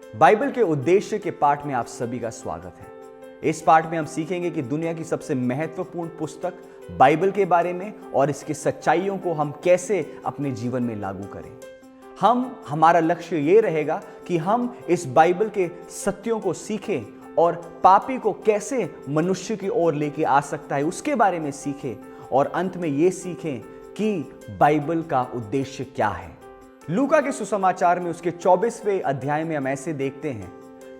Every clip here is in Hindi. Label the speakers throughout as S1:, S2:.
S1: बाइबल के उद्देश्य के पाठ में आप सभी का स्वागत है। इस पाठ में हम सीखेंगे कि दुनिया की सबसे महत्वपूर्ण पुस्तक बाइबल के बारे में और इसकी सच्चाइयों को हम कैसे अपने जीवन में लागू करें। हमारा लक्ष्य ये रहेगा कि हम इस बाइबल के सत्यों को सीखें और पापी को कैसे मनुष्य की ओर लेके आ सकता है उसके बारे में सीखें और अंत में ये सीखें कि बाइबल का उद्देश्य क्या है। लूका के सुसमाचार में उसके 24वें अध्याय में हम ऐसे देखते हैं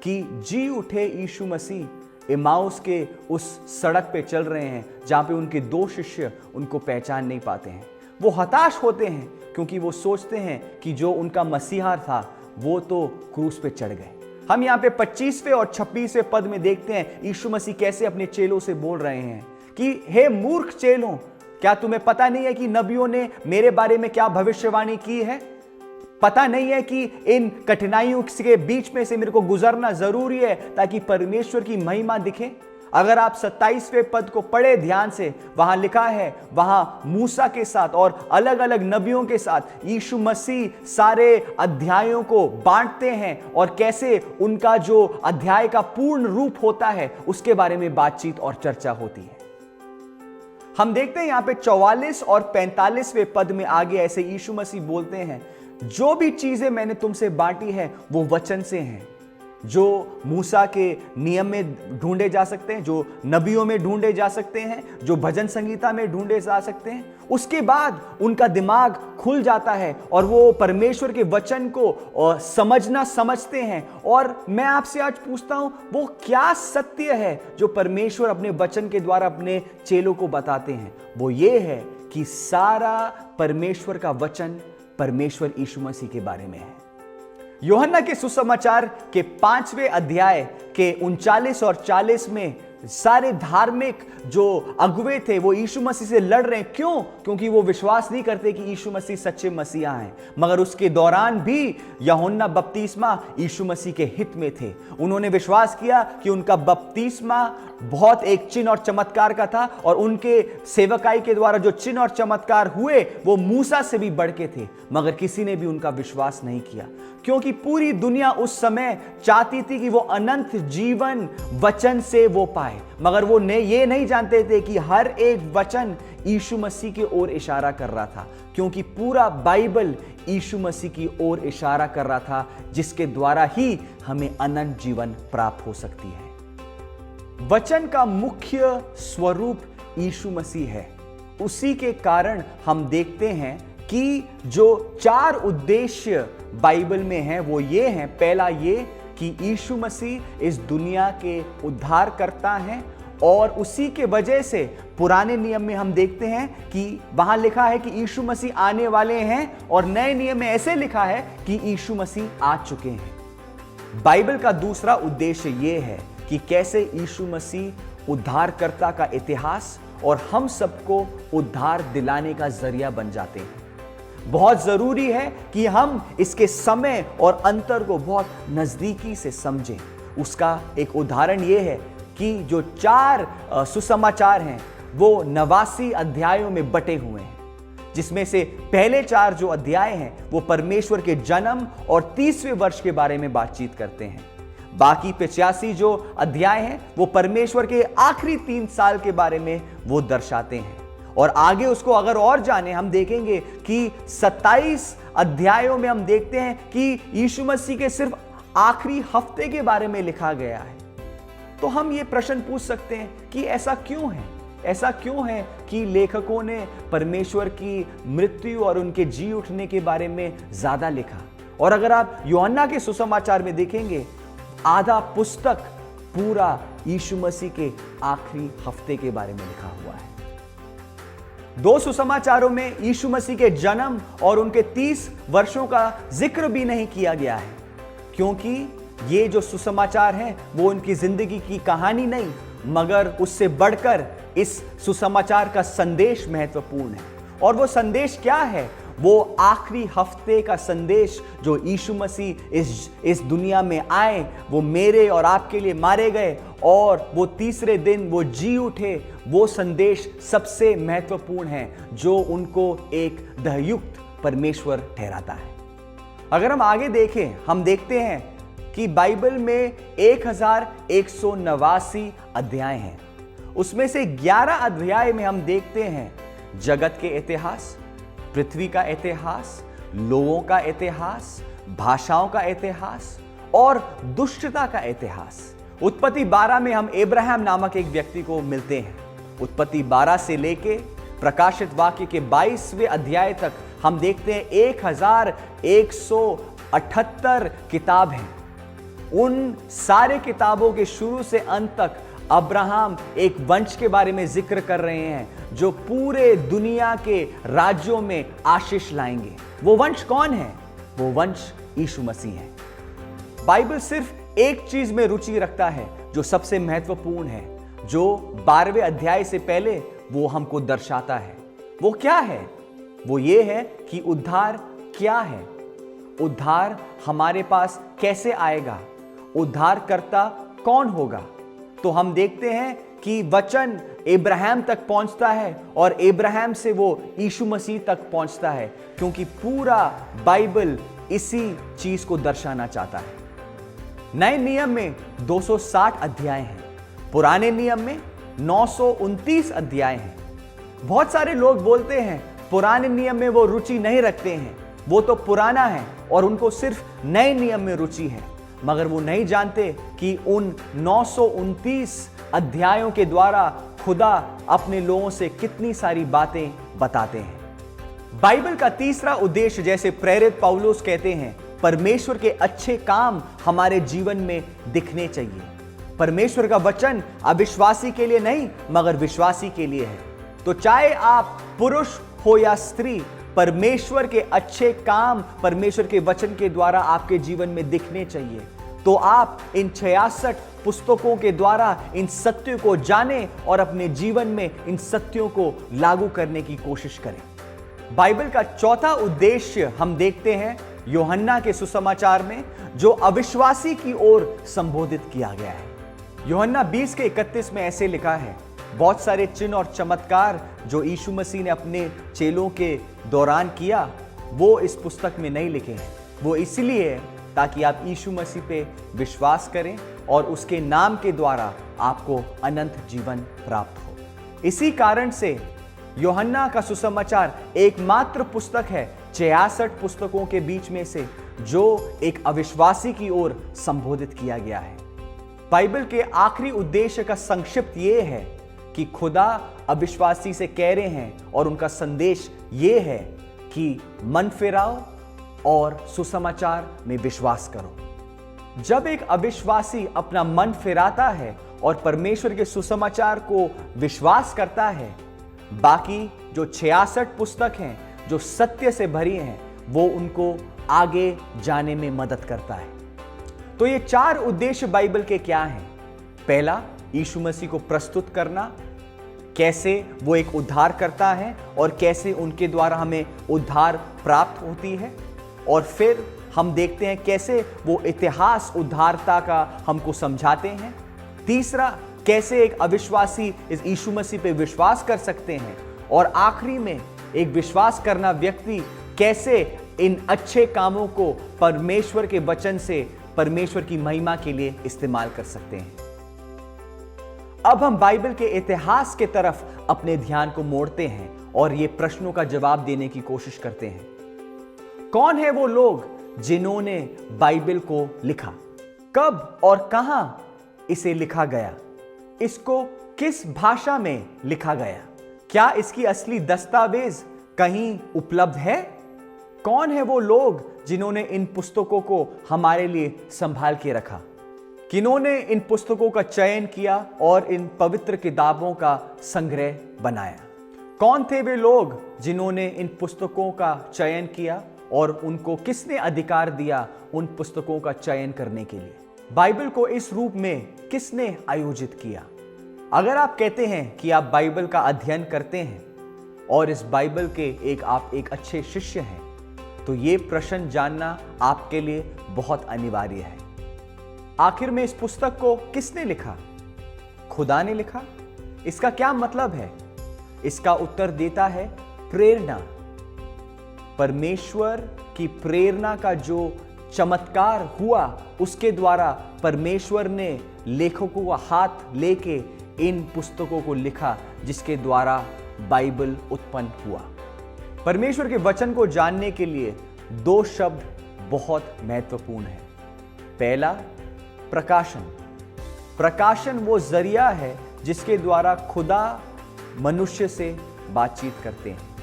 S1: कि जी उठे यीशु मसीह इम्माउस के उस सड़क पे चल रहे हैं जहां पे उनके दो शिष्य उनको पहचान नहीं पाते हैं। वो हताश होते हैं क्योंकि वो सोचते हैं कि जो उनका मसीहा था वो तो क्रूस पे चढ़ गए। हम यहाँ पे 25वें और 26वें पद में देखते हैं यीशु मसीह कैसे अपने चेलों से बोल रहे हैं कि हे मूर्ख चेलों, क्या तुम्हें पता नहीं है कि नबियों ने मेरे बारे में क्या भविष्यवाणी की है? पता नहीं है कि इन कठिनाइयों के बीच में से मेरे को गुजरना जरूरी है ताकि परमेश्वर की महिमा दिखे। अगर आप 27वें पद को पढ़े ध्यान से, वहां लिखा है, वहां मूसा के साथ और अलग अलग नबियों के साथ यीशु मसीह सारे अध्यायों को बांटते हैं और कैसे उनका जो अध्याय का पूर्ण रूप होता है उसके बारे में बातचीत और चर्चा होती है। हम देखते हैं यहां पे 44 और 45वें पद में आगे ऐसे यीशु मसीह बोलते हैं, जो भी चीजें मैंने तुमसे बांटी है वो वचन से हैं, जो मूसा के नियम में ढूंढे जा सकते हैं, जो नबियों में ढूंढे जा सकते हैं, जो भजन संगीता में ढूंढे जा सकते हैं। उसके बाद उनका दिमाग खुल जाता है और वो परमेश्वर के वचन को समझते हैं। और मैं आपसे आज पूछता हूं, वो क्या सत्य है जो परमेश्वर अपने वचन के द्वारा अपने चेलों को बताते हैं? वो ये है कि सारा परमेश्वर का वचन परमेश्वर यीशु मसीह के बारे में है। यूहन्ना के सुसमाचार के 5वें अध्याय के 39 और 40 में सारे धार्मिक जो अगुवे थे वो यीशु मसीह से लड़ रहे हैं। क्यों? क्योंकि वो विश्वास नहीं करते कि यीशु मसीह सच्चे मसीहा हैं। मगर उसके दौरान भी यूहन्ना बपतिस्मा यीशु मसीह के हित में थे। उन्होंने विश्वास किया कि उनका बपतिस्मा बहुत एक चिन्ह और चमत्कार का था और उनके सेवकाई के द्वारा जो चिन्ह और चमत्कार हुए वो मूसा से भी बढ़ के थे। मगर किसी ने भी उनका विश्वास नहीं किया क्योंकि पूरी दुनिया उस समय चाहती थी कि वो अनंत जीवन वचन से वो पाए। मगर वो ये नहीं जानते थे कि हर एक वचन यीशु मसीह की ओर इशारा कर रहा था, क्योंकि पूरा बाइबल यीशु मसीह की ओर इशारा कर रहा था, जिसके द्वारा ही हमें अनंत जीवन प्राप्त हो सकती है। वचन का मुख्य स्वरूप यीशु मसीह है। उसी के कारण हम देखते हैं कि जो 4 उद्देश्य बाइबल में हैं वो ये हैं। पहला ये कि यीशु मसीह इस दुनिया के उद्धार करता है और उसी के वजह से पुराने नियम में हम देखते हैं कि वहां लिखा है कि यीशु मसीह आने वाले हैं और नए नियम में ऐसे लिखा है कि यीशु मसीह आ चुके हैं। बाइबल का दूसरा उद्देश्य ये है कि कैसे यीशु मसीह उद्धारकर्ता का इतिहास और हम सबको उद्धार दिलाने का जरिया बन जाते हैं। बहुत जरूरी है कि हम इसके समय और अंतर को बहुत नजदीकी से समझें। उसका एक उदाहरण यह है कि जो 4 सुसमाचार हैं वो 89 अध्यायों में बटे हुए हैं, जिसमें से पहले 4 जो अध्याय हैं वो परमेश्वर के जन्म और 30वें वर्ष के बारे में बातचीत करते हैं। बाकी 85 जो अध्याय हैं वो परमेश्वर के आखिरी 3 साल के बारे में वो दर्शाते हैं। और आगे उसको अगर और जाने हम देखेंगे कि 27 अध्यायों में हम देखते हैं कि यीशु मसीह के सिर्फ आखिरी हफ्ते के बारे में लिखा गया है। तो हम ये प्रश्न पूछ सकते हैं कि ऐसा क्यों है? ऐसा क्यों है कि लेखकों ने परमेश्वर की मृत्यु और उनके जी उठने के बारे में ज्यादा लिखा? और अगर आप यूहन्ना के सुसमाचार में देखेंगे, आधा पुस्तक पूरा यीशु मसीह के आखिरी हफ्ते के बारे में लिखा हुआ है। 2 सुसमाचारों में यीशु मसीह के जन्म और उनके 30 वर्षों का जिक्र भी नहीं किया गया है, क्योंकि ये जो सुसमाचार हैं वो उनकी जिंदगी की कहानी नहीं, मगर उससे बढ़कर इस सुसमाचार का संदेश महत्वपूर्ण है। और वो संदेश क्या है? वो आखिरी हफ्ते का संदेश जो यीशु मसीह इस दुनिया में आए, वो मेरे और आपके लिए मारे गए और वो तीसरे दिन वो जी उठे, वो संदेश सबसे महत्वपूर्ण है जो उनको एक दयायुक्त परमेश्वर ठहराता है। अगर हम आगे देखें, हम देखते हैं कि बाइबल में 1189 अध्याय हैं। उसमें से 11 अध्याय में हम देखते हैं जगत के इतिहास, पृथ्वी का इतिहास, लोगों का इतिहास, भाषाओं का इतिहास और दुष्टता का इतिहास। उत्पत्ति 12 में हम अब्राहम नामक एक व्यक्ति को मिलते हैं। उत्पत्ति 12 से लेके प्रकाशित वाक्य के 22वें अध्याय तक हम देखते हैं 1178 किताब हैं। उन सारे किताबों के शुरू से अंत तक अब्राहम एक वंश के बारे में जिक्र कर रहे हैं जो पूरे दुनिया के राज्यों में आशीष लाएंगे। वो वंश कौन है? वो वंश यीशु मसीह है। बाइबल सिर्फ एक चीज में रुचि रखता है जो सबसे महत्वपूर्ण है, जो 12वें अध्याय से पहले वो हमको दर्शाता है। वो क्या है? वो ये है कि उद्धार क्या है, उद्धार हमारे पास कैसे आएगा, उद्धारकर्ता कौन होगा। तो हम देखते हैं कि वचन अब्राहम तक पहुंचता है और अब्राहम से वो यीशु मसीह तक पहुंचता है, क्योंकि पूरा बाइबल इसी चीज को दर्शाना चाहता है। नए नियम में 260 अध्याय हैं, पुराने नियम में 929 अध्याय हैं। बहुत सारे लोग बोलते हैं पुराने नियम में वो रुचि नहीं रखते हैं, वो तो पुराना है और उनको सिर्फ नए नियम में रुचि है। मगर वो नहीं जानते कि उन 929 अध्यायों के द्वारा खुदा अपने लोगों से कितनी सारी बातें बताते हैं। बाइबल का तीसरा उद्देश्य, जैसे प्रेरित पौलुस कहते हैं, परमेश्वर के अच्छे काम हमारे जीवन में दिखने चाहिए। परमेश्वर का वचन अविश्वासी के लिए नहीं मगर विश्वासी के लिए है। तो चाहे आप पुरुष हो या स्त्री, परमेश्वर के अच्छे काम परमेश्वर के वचन के द्वारा आपके जीवन में दिखने चाहिए। तो आप इन 66 पुस्तकों के द्वारा इन सत्यों को जानें और अपने जीवन में इन सत्यों को लागू करने की कोशिश करें। बाइबल का चौथा उद्देश्य हम देखते हैं यूहन्ना के सुसमाचार में, जो अविश्वासी की ओर संबोधित किया गया है। यूहन्ना 20:31 में ऐसे लिखा है, बहुत सारे चिन्ह और चमत्कार जो यीशु मसीह ने अपने चेलों के दौरान किया वो इस पुस्तक में नहीं लिखे हैं। वो इसलिए है ताकि आप यीशु मसीह पे विश्वास करें और उसके नाम के द्वारा आपको अनंत जीवन प्राप्त हो। इसी कारण से यूहन्ना का सुसमाचार एकमात्र पुस्तक है 66 पुस्तकों के बीच में से जो एक अविश्वासी की ओर संबोधित किया गया है। बाइबल के आखिरी उद्देश्य का संक्षिप्त ये है कि खुदा अविश्वासी से कह रहे हैं और उनका संदेश ये है कि मन फिराओ और सुसमाचार में विश्वास करो। जब एक अविश्वासी अपना मन फिराता है और परमेश्वर के सुसमाचार को विश्वास करता है, बाकी जो 66 पुस्तक हैं जो सत्य से भरी हैं वो उनको आगे जाने में मदद करता है। तो ये 4 उद्देश्य बाइबल के क्या हैं? पहला, यीशु मसीह को प्रस्तुत करना, कैसे वो एक उद्धार करता है और कैसे उनके द्वारा हमें उद्धार प्राप्त होती है। और फिर हम देखते हैं कैसे वो इतिहास उद्धारता का हमको समझाते हैं। तीसरा, कैसे एक अविश्वासी इस यीशु मसीह पे विश्वास कर सकते हैं। और आखिरी में, एक विश्वास करना व्यक्ति कैसे इन अच्छे कामों को परमेश्वर के वचन से परमेश्वर की महिमा के लिए इस्तेमाल कर सकते हैं। अब हम बाइबल के इतिहास के तरफ अपने ध्यान को मोड़ते हैं और ये प्रश्नों का जवाब देने की कोशिश करते हैं। कौन है वो लोग जिन्होंने बाइबल को लिखा? कब और कहां इसे लिखा गया? इसको किस भाषा में लिखा गया? क्या इसकी असली दस्तावेज कहीं उपलब्ध है? कौन है वो लोग जिन्होंने इन पुस्तकों को हमारे लिए संभाल के रखा? किन्होंने इन पुस्तकों का चयन किया और इन पवित्र किताबों का संग्रह बनाया? कौन थे वे लोग जिन्होंने इन पुस्तकों का चयन किया और उनको किसने अधिकार दिया उन पुस्तकों का चयन करने के लिए? बाइबल को इस रूप में किसने आयोजित किया? अगर आप कहते हैं कि आप बाइबल का अध्ययन करते हैं और इस बाइबल के आप एक अच्छे शिष्य हैं, तो ये प्रश्न जानना आपके लिए बहुत अनिवार्य है। आखिर में इस पुस्तक को किसने लिखा? खुदा ने लिखा? इसका क्या मतलब है? इसका उत्तर देता है प्रेरणा। परमेश्वर की प्रेरणा का जो चमत्कार हुआ उसके द्वारा परमेश्वर ने लेखकों का हाथ लेके इन पुस्तकों को लिखा, जिसके द्वारा बाइबल उत्पन्न हुआ। परमेश्वर के वचन को जानने के लिए दो शब्द बहुत महत्वपूर्ण हैं। पहला, प्रकाशन। प्रकाशन वो जरिया है जिसके द्वारा खुदा मनुष्य से बातचीत करते हैं।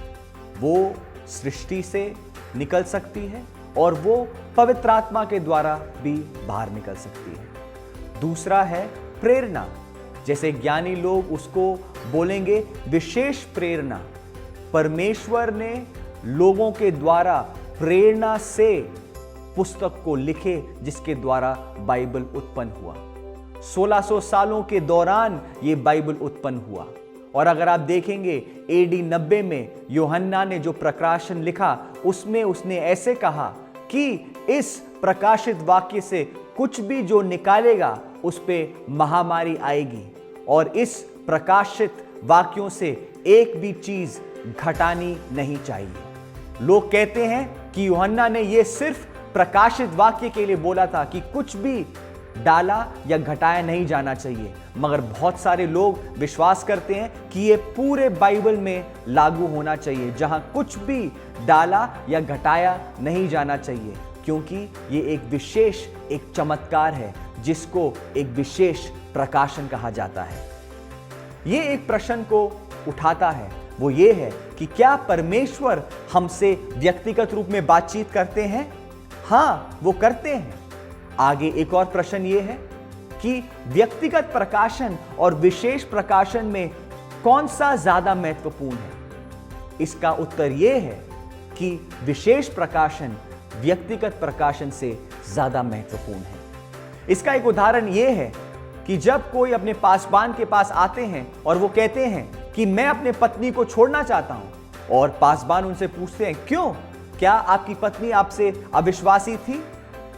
S1: वो सृष्टि से निकल सकती है और वो पवित्र आत्मा के द्वारा भी बाहर निकल सकती है। दूसरा है प्रेरणा, जैसे ज्ञानी लोग उसको बोलेंगे विशेष प्रेरणा। परमेश्वर ने लोगों के द्वारा प्रेरणा से पुस्तक को लिखे, जिसके द्वारा बाइबल उत्पन्न हुआ। 1600 सालों के दौरान ये बाइबल उत्पन्न हुआ। और अगर आप देखेंगे AD 90 में यूहन्ना ने जो प्रकाशन लिखा, उसमें उसने ऐसे कहा कि इस प्रकाशित वाक्य से कुछ भी जो निकालेगा उस पे महामारी आएगी, और इस प्रकाशित वाक्यों से एक भी चीज घटानी नहीं चाहिए। लोग कहते हैं कि यूहन्ना ने यह सिर्फ प्रकाशित वाक्य के लिए बोला था कि कुछ भी डाला या घटाया नहीं जाना चाहिए, मगर बहुत सारे लोग विश्वास करते हैं कि ये पूरे बाइबल में लागू होना चाहिए, जहां कुछ भी डाला या घटाया नहीं जाना चाहिए, क्योंकि ये एक चमत्कार है जिसको एक विशेष प्रकाशन कहा जाता है। ये एक प्रश्न को उठाता है, वो ये है कि क्या परमेश्वर हमसे व्यक्तिगत रूप में बातचीत करते हैं? हाँ, वो करते हैं। आगे एक और प्रश्न ये है कि व्यक्तिगत प्रकाशन और विशेष प्रकाशन में कौन सा ज्यादा महत्वपूर्ण है? इसका उत्तर यह है कि विशेष प्रकाशन व्यक्तिगत प्रकाशन से ज्यादा महत्वपूर्ण है। इसका एक उदाहरण यह है कि जब कोई अपने पासबान के पास आते हैं और वो कहते हैं कि मैं अपने पत्नी को छोड़ना चाहता हूं, और पासबान उनसे पूछते हैं क्यों, क्या आपकी पत्नी आपसे अविश्वासी थी?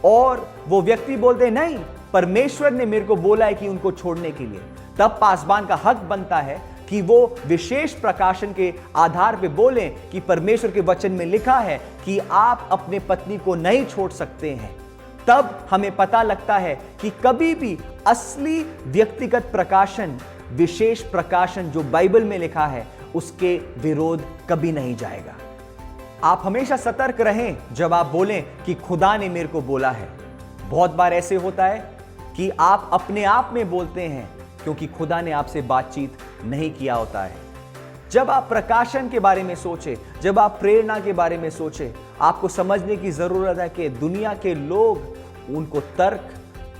S1: और वो व्यक्ति बोलते हैं नहीं, परमेश्वर ने मेरे को बोला है कि उनको छोड़ने के लिए। तब पासबान का हक बनता है कि वो विशेष प्रकाशन के आधार पे बोलें कि परमेश्वर के वचन में लिखा है कि आप अपने पत्नी को नहीं छोड़ सकते हैं। तब हमें पता लगता है कि कभी भी असली व्यक्तिगत प्रकाशन, विशेष प्रकाशन जो बाइबल में लिखा है, उसके विरोध कभी नहीं जाएगा। आप हमेशा सतर्क रहें जब आप बोलें कि खुदा ने मेरे को बोला है। बहुत बार ऐसे होता है कि आप अपने आप में बोलते हैं क्योंकि खुदा ने आपसे बातचीत नहीं किया होता है। जब आप प्रकाशन के बारे में सोचें, जब आप प्रेरणा के बारे में सोचें, आपको समझने की जरूरत है कि दुनिया के लोग उनको तर्क,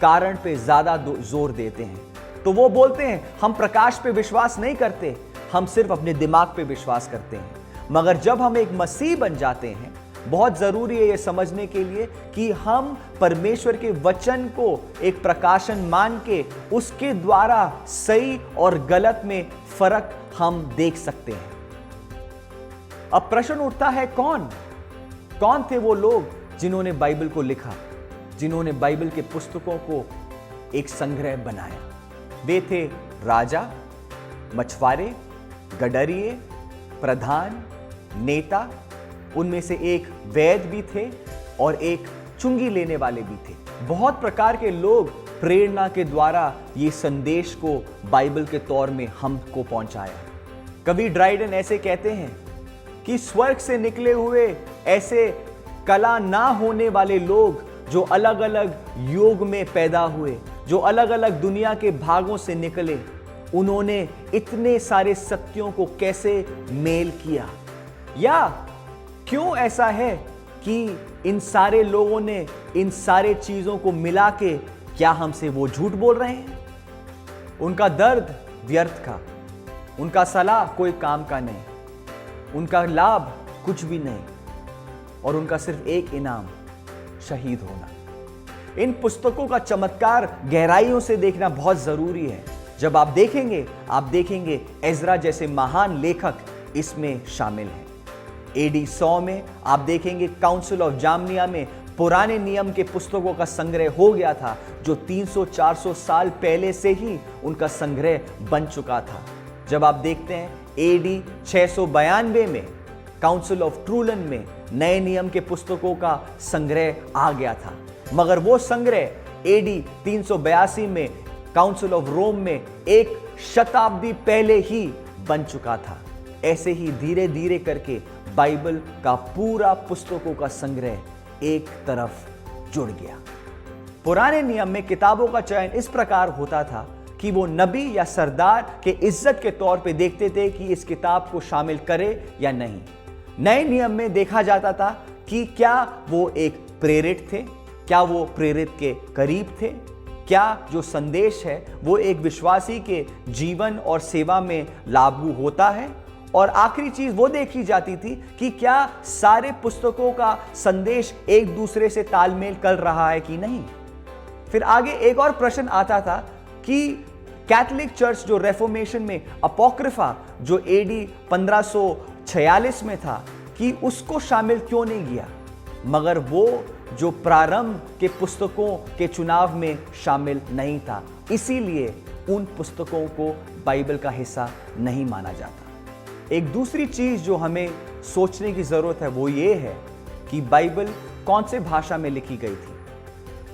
S1: कारण पे ज्यादा जोर देते हैं। तो वो बोलते हैं हम प्रकाश पे विश्वास नहीं करते, हम सिर्फ अपने दिमाग पे विश्वास करते हैं। मगर जब हम एक मसीह बन जाते हैं, बहुत जरूरी है यह समझने के लिए कि हम परमेश्वर के वचन को एक प्रकाशन मान के उसके द्वारा सही और गलत में फर्क हम देख सकते हैं। अब प्रश्न उठता है कौन थे वो लोग जिन्होंने बाइबल को लिखा, जिन्होंने बाइबल के पुस्तकों को एक संग्रह बनाया? वे थे राजा, मछुआरे, गडरिए, प्रधान, नेता, उनमें से एक वैद्य भी थे और एक चुंगी लेने वाले भी थे। बहुत प्रकार के लोग प्रेरणा के द्वारा ये संदेश को बाइबल के तौर में हमको पहुंचाया। कवि ड्राइडन ऐसे कहते हैं कि स्वर्ग से निकले हुए ऐसे कला ना होने वाले लोग जो अलग अलग युग में पैदा हुए, जो अलग अलग दुनिया के भागों से निकले, उन्होंने इतने सारे सत्यों को कैसे मेल किया? या क्यों ऐसा है कि इन सारे लोगों ने इन सारे चीजों को मिला के क्या हमसे वो झूठ बोल रहे हैं? उनका दर्द व्यर्थ का, उनका सलाह कोई काम का नहीं, उनका लाभ कुछ भी नहीं, और उनका सिर्फ एक इनाम, शहीद होना। इन पुस्तकों का चमत्कार गहराइयों से देखना बहुत जरूरी है। जब आप देखेंगे एजरा जैसे महान लेखक इसमें शामिल हैं। AD 100 में आप देखेंगे काउंसिल ऑफ जामनिया में पुराने नियम के पुस्तकों का संग्रह हो गया था, जो 300-400 साल पहले से ही उनका संग्रह बन चुका था। जब आप देखते हैं AD 692 में काउंसिल ऑफ ट्रूलन में नए नियम के पुस्तकों का संग्रह आ गया था, मगर वो संग्रह एडी 382 में काउंसिल ऑफ रोम में एक शताब्दी पहले ही बन चुका था। ऐसे ही धीरे धीरे करके बाइबल का पूरा पुस्तकों का संग्रह एक तरफ जुड़ गया। पुराने नियम में किताबों का चयन इस प्रकार होता था कि वो नबी या सरदार के इज्जत के तौर पे देखते थे कि इस किताब को शामिल करे या नहीं। नए नियम में देखा जाता था कि क्या वो एक प्रेरित थे, क्या वो प्रेरित के करीब थे, क्या जो संदेश है वो एक विश्वासी के जीवन और सेवा में लागू होता है, और आखिरी चीज वो देखी जाती थी कि क्या सारे पुस्तकों का संदेश एक दूसरे से तालमेल कर रहा है कि नहीं। फिर आगे एक और प्रश्न आता था कि कैथोलिक चर्च जो रेफॉर्मेशन में अपोक्रिफा जो एडी 1546 में था कि उसको शामिल क्यों नहीं किया, मगर वो जो प्रारंभ के पुस्तकों के चुनाव में शामिल नहीं था, इसीलिए उन पुस्तकों को बाइबल का हिस्सा नहीं माना जाता। एक दूसरी चीज जो हमें सोचने की जरूरत है वो ये है कि बाइबल कौन से भाषा में लिखी गई थी।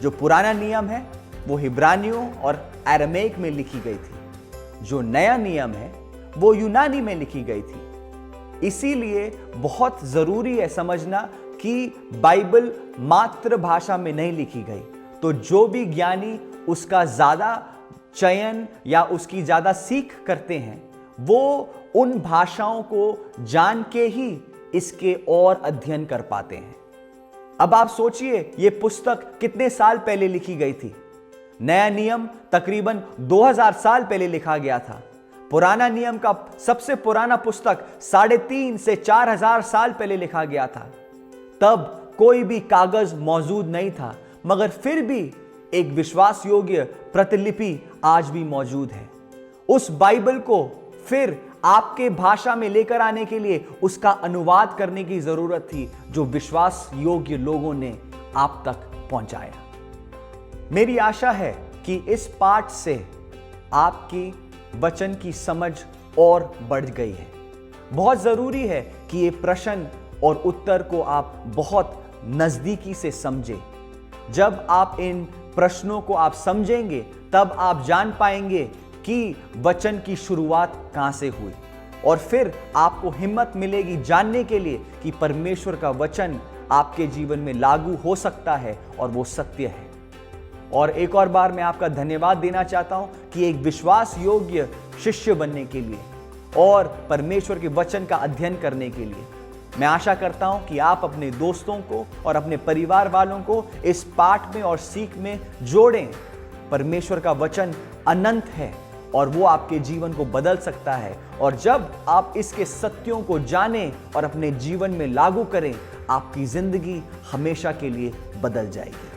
S1: जो पुराना नियम है वो हिब्रानियों और अरामीक में लिखी गई थी, जो नया नियम है वो यूनानी में लिखी गई थी। इसीलिए बहुत जरूरी है समझना कि बाइबल मातृभाषा में नहीं लिखी गई, तो जो भी ज्ञानी उसका ज्यादा चयन या उसकी ज्यादा सीख करते हैं वो उन भाषाओं को जान के ही इसके और अध्ययन कर पाते हैं। अब आप सोचिए ये पुस्तक कितने साल पहले लिखी गई थी। नया नियम तकरीबन 2000 साल पहले लिखा गया था। पुराना नियम का सबसे पुराना पुस्तक 3.5 से 4000 साल पहले लिखा गया था। तब कोई भी कागज मौजूद नहीं था, मगर फिर भी एक विश्वास योग्य प्रतिलिपि आज भी मौजूद है। उस बाइबल को फिर आपके भाषा में लेकर आने के लिए उसका अनुवाद करने की जरूरत थी, जो विश्वास योग्य लोगों ने आप तक पहुंचाया। मेरी आशा है कि इस पाठ से आपकी वचन की समझ और बढ़ गई है। बहुत जरूरी है कि ये प्रश्न और उत्तर को आप बहुत नजदीकी से समझें। जब आप इन प्रश्नों को आप समझेंगे तब आप जान पाएंगे कि वचन की शुरुआत कहां से हुई, और फिर आपको हिम्मत मिलेगी जानने के लिए कि परमेश्वर का वचन आपके जीवन में लागू हो सकता है और वो सत्य है। और एक और बार मैं आपका धन्यवाद देना चाहता हूं कि एक विश्वास योग्य शिष्य बनने के लिए और परमेश्वर के वचन का अध्ययन करने के लिए मैं आशा करता हूं कि आप अपने दोस्तों को और अपने परिवार वालों को इस पाठ में और सीख में जोड़ें। परमेश्वर का वचन अनंत है और वो आपके जीवन को बदल सकता है, और जब आप इसके सत्यों को जानें और अपने जीवन में लागू करें, आपकी जिंदगी हमेशा के लिए बदल जाएगी।